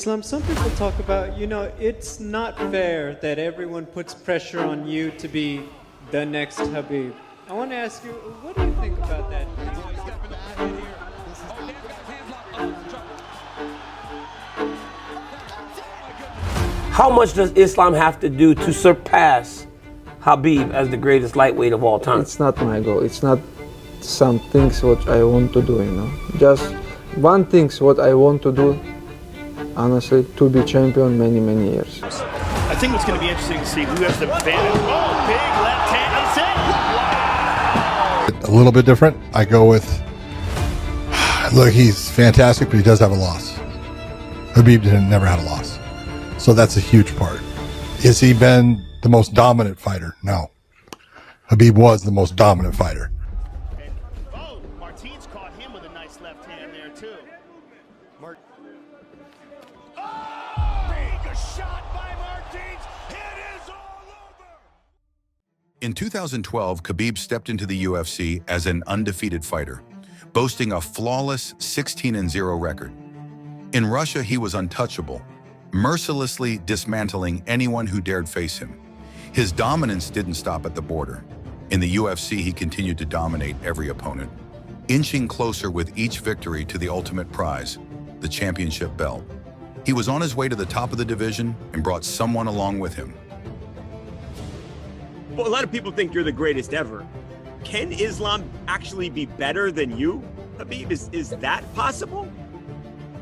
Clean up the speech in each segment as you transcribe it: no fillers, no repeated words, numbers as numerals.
Islam, some people talk about, it's not fair that everyone puts pressure on you to be the next Khabib. I want to ask you, what do you think about that? How much does Islam have to do to surpass Khabib as the greatest lightweight of all time? It's not my goal. It's not some things what I want to do, Just one thing's what I want to do, honestly, to be champion many, many years. I think what's going to be interesting to see who has the advantage. Oh, big left hand. That's it. A little bit different. I go with, look, he's fantastic, but he does have a loss. Khabib never had a loss. So that's a huge part. Has he been the most dominant fighter? No. Khabib was the most dominant fighter. Oh, Martins caught him with a nice left hand there, too. Big shot by Martins. It is all over. In 2012, Khabib stepped into the UFC as an undefeated fighter, boasting a flawless 16-0 record. In Russia, he was untouchable, mercilessly dismantling anyone who dared face him. His dominance didn't stop at the border. In the UFC, he continued to dominate every opponent, inching closer with each victory to the ultimate prize, the championship belt. He was on his way to the top of the division and brought someone along with him. Well, a lot of people think you're the greatest ever. Can Islam actually be better than you, Khabib? Is that possible?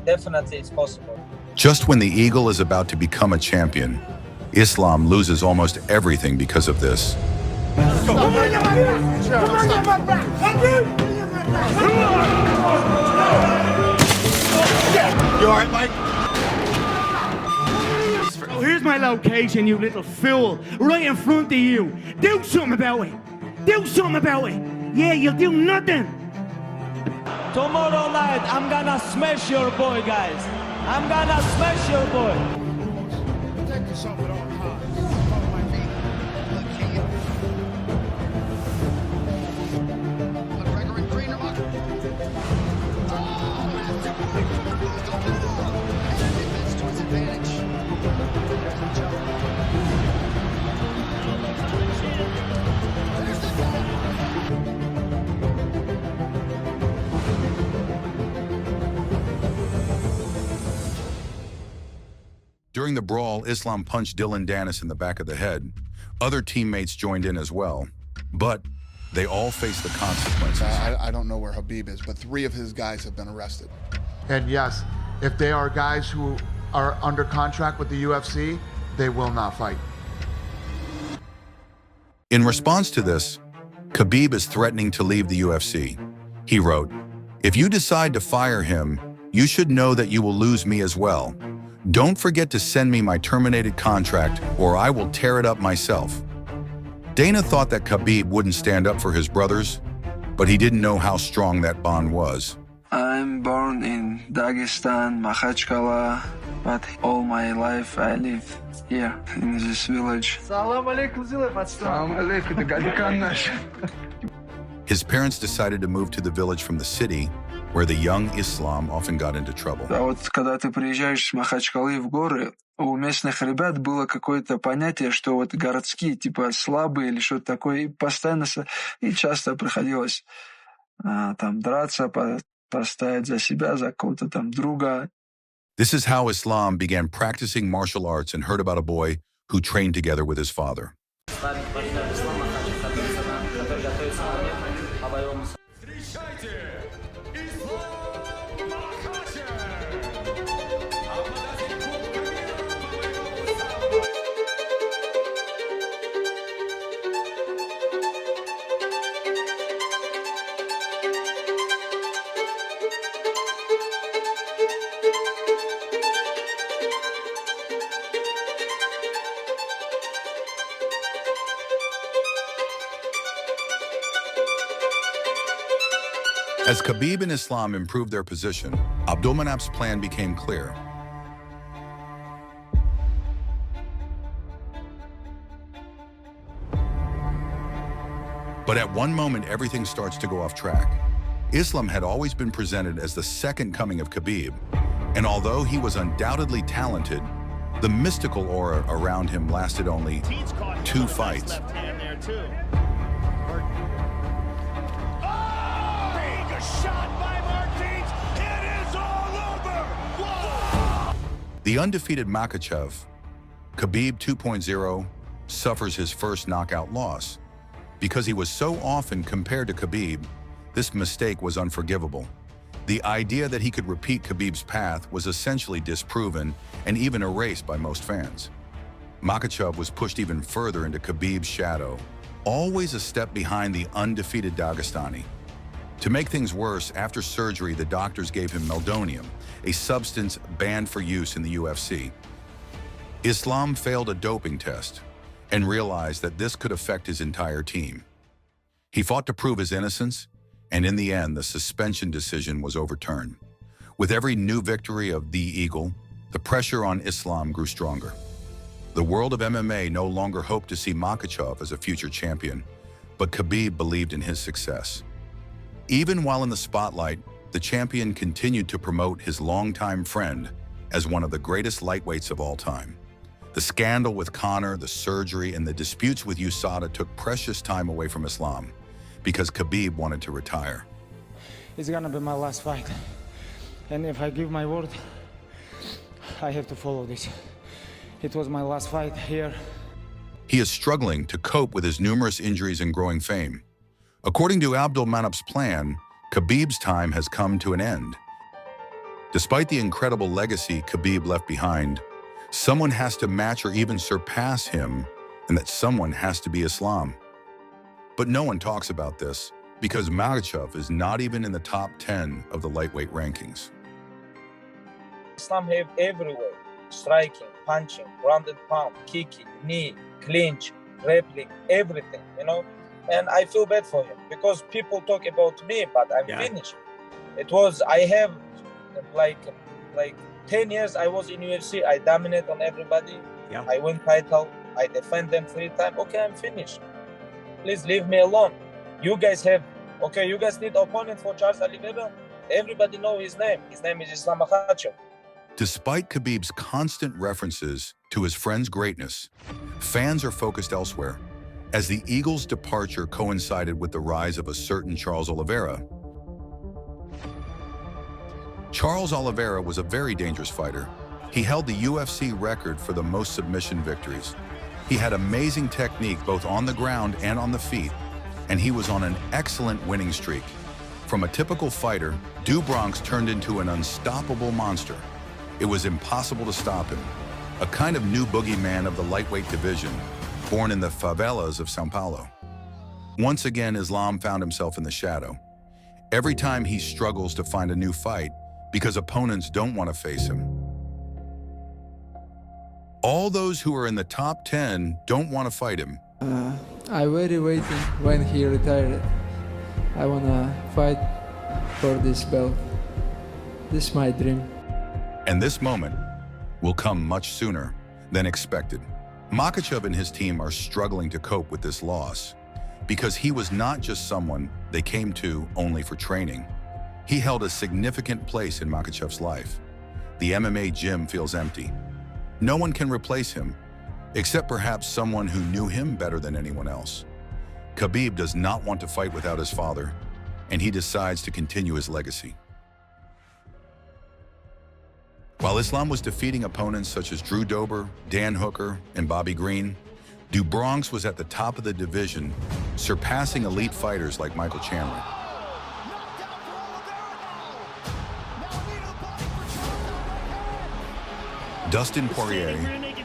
Definitely it's possible. Just when the eagle is about to become a champion, Islam loses almost everything because of this. You all right, Mike? Oh, here's my location, you little fool. Right in front of you. Do something about it. Do something about it. Yeah, you'll do nothing. Tomorrow night, I'm gonna smash your boy, guys. I'm gonna smash your boy. Protect yourself at all times. Follow my feet. McGregor and Green are up. Oh, and defense to his advantage. There's the guy. During the brawl, Islam punched Dylan Dennis in the back of the head. Other teammates joined in as well, but they all faced the consequences. I don't know where Khabib is, but 3 of his guys have been arrested. And yes, if they are guys who are under contract with the UFC, they will not fight. In response to this, Khabib is threatening to leave the UFC. He wrote, "If you decide to fire him, you should know that you will lose me as well. Don't forget to send me my terminated contract or I will tear it up myself." Dana thought that Khabib wouldn't stand up for his brothers, but he didn't know how strong that bond was. I'm born in Dagestan, Makhachev, but all my life I live here in this village. His parents decided to move to the village from the city, where the young Islam often got into trouble. А вот когда ты приезжаешь с Махачкалы в горы, у местных ребят было какое-то понятие, что вот городские типа слабые или что-то такое, и постоянно и часто приходилось там драться, постоять за себя, за кого-то там друга. This is how Islam began practicing martial arts and heard about a boy who trained together with his father. As Khabib and Islam improved their position, Abdulmanap's plan became clear. But at one moment, everything starts to go off track. Islam had always been presented as the second coming of Khabib, And although he was undoubtedly talented, the mystical aura around him lasted only 2 fights. Left hand there too. Big shot by Martins. It is all over. Whoa. The undefeated Makhachev, Khabib 2.0, suffers his first knockout loss. Because he was so often compared to Khabib, this mistake was unforgivable. The idea that he could repeat Khabib's path was essentially disproven and even erased by most fans. Makhachev was pushed even further into Khabib's shadow, always a step behind the undefeated Dagestani. To make things worse, after surgery, the doctors gave him meldonium, a substance banned for use in the UFC. Islam failed a doping test and realized that this could affect his entire team. He fought to prove his innocence, and in the end, the suspension decision was overturned. With every new victory of the Eagle, the pressure on Islam grew stronger. The world of MMA no longer hoped to see Makhachev as a future champion, but Khabib believed in his success. Even while in the spotlight, the champion continued to promote his longtime friend as one of the greatest lightweights of all time. The scandal with Conor, the surgery, and the disputes with USADA took precious time away from Islam because Khabib wanted to retire. It's gonna be my last fight. And if I give my word, I have to follow this. It was my last fight here. He is struggling to cope with his numerous injuries and growing fame. According to Abdulmanap's plan, Khabib's time has come to an end. Despite the incredible legacy Khabib left behind, someone has to match or even surpass him, and that someone has to be Islam. But no one talks about this because Makhachev is not even in the top 10 of the lightweight rankings. Islam have everywhere: striking, punching, grounded pound, kicking, knee, clinch, grappling, everything, you know. And I feel bad for him because people talk about me, but I'm finished. I have like 10 years I was in UFC, I dominate on everybody. Yeah. I win title, I defend them 3 times. Okay, I'm finished. Please leave me alone. You guys need opponent for Charles Oliveira. Everybody know his name. His name is Islam Makhachev. Despite Khabib's constant references to his friend's greatness, fans are focused elsewhere. As the Eagles' departure coincided with the rise of a certain Charles Oliveira. Charles Oliveira was a very dangerous fighter. He held the UFC record for the most submission victories. He had amazing technique both on the ground and on the feet, and he was on an excellent winning streak. From a typical fighter, Du Bronx turned into an unstoppable monster. It was impossible to stop him, a kind of new boogeyman of the lightweight division, born in the favelas of Sao Paulo. Once again, Islam found himself in the shadow. Every time he struggles to find a new fight because opponents don't want to face him. All those who are in the top 10 don't want to fight him. I very waiting when he retired. I wanna fight for this belt. This is my dream. And this moment will come much sooner than expected. Makhachev and his team are struggling to cope with this loss because he was not just someone they came to only for training. He held a significant place in Makhachev's life. The MMA gym feels empty. No one can replace him, except perhaps someone who knew him better than anyone else. Khabib does not want to fight without his father, and he decides to continue his legacy. While Islam was defeating opponents such as Drew Dober, Dan Hooker, and Bobby Green, Du Bronx was at the top of the division, surpassing elite fighters like Michael Chandler. Dustin Poirier.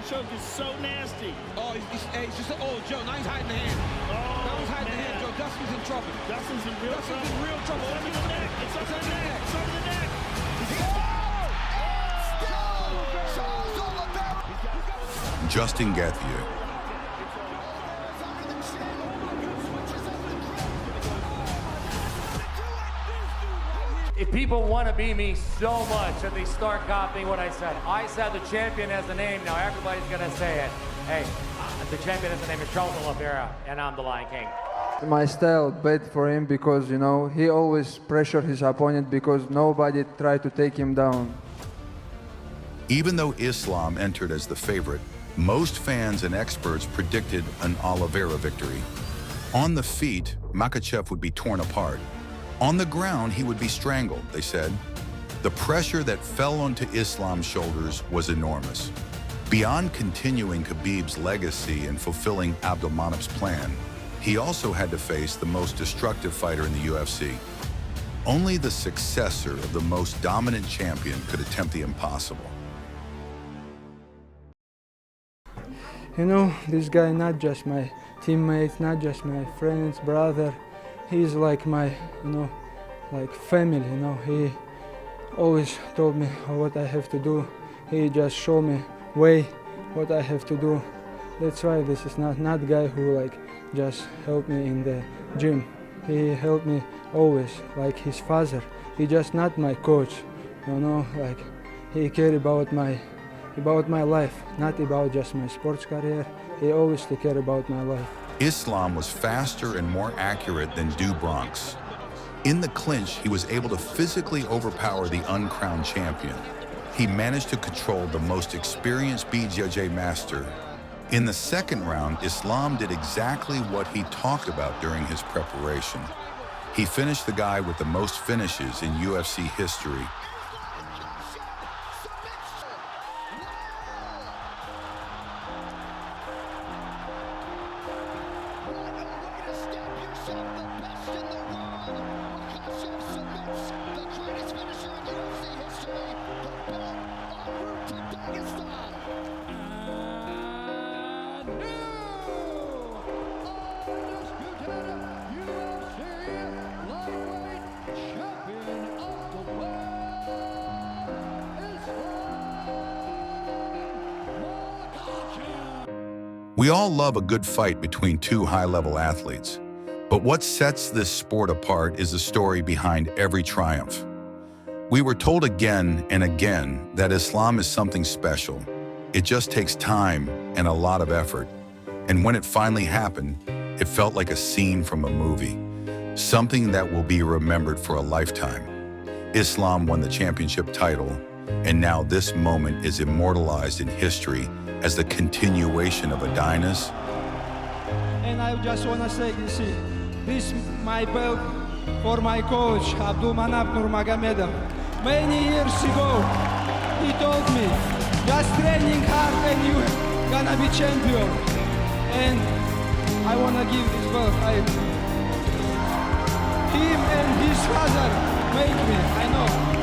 Choke is so nasty. Oh, he's just, Joe, now he's hiding the hand. Now he's hiding the hand, Joe. Dustin's in trouble. Dustin's in real trouble. in real trouble. It's under the neck. It's under the neck. It's under the neck. Justin Gauthier. If people want to be me so much and they start copying what I said the champion has a name, now everybody's going to say it. Hey, the champion has a name is Charles Oliveira, and I'm the Lion King. My style bad for him because, you know, he always pressure his opponent because nobody tried to take him down. Even though Islam entered as the favorite, most fans and experts predicted an Oliveira victory. On the feet, Makhachev would be torn apart. On the ground, he would be strangled, they said. The pressure that fell onto Islam's shoulders was enormous. Beyond continuing Khabib's legacy and fulfilling Abdulmanap's plan, he also had to face the most destructive fighter in the UFC. Only the successor of the most dominant champion could attempt the impossible. You know, this guy not just my teammates, not just my friends, brother. He's like my, like family, He always told me what I have to do. He just showed me way what I have to do. That's why this is not guy who like just helped me in the gym. He helped me always, like his father. He just not my coach, like he cared about my life, not about just my sports career. He always took care about my life. Islam was faster and more accurate than Du Bronx. In the clinch, he was able to physically overpower the uncrowned champion. He managed to control the most experienced BJJ master. In the second round, Islam did exactly what he talked about during his preparation. He finished the guy with the most finishes in UFC history. We all love a good fight between two high-level athletes. But what sets this sport apart is the story behind every triumph. We were told again and again that Islam is something special. It just takes time and a lot of effort. And when it finally happened, it felt like a scene from a movie, something that will be remembered for a lifetime. Islam won the championship title, and now this moment is immortalized in history as the continuation of a dynasty. And I just want to say this my belt for my coach, Abdulmanap Nurmagomedov. Many years ago, he told me, just training hard and you're gonna be champion. And I want to give this belt. Him and his father make me, I know.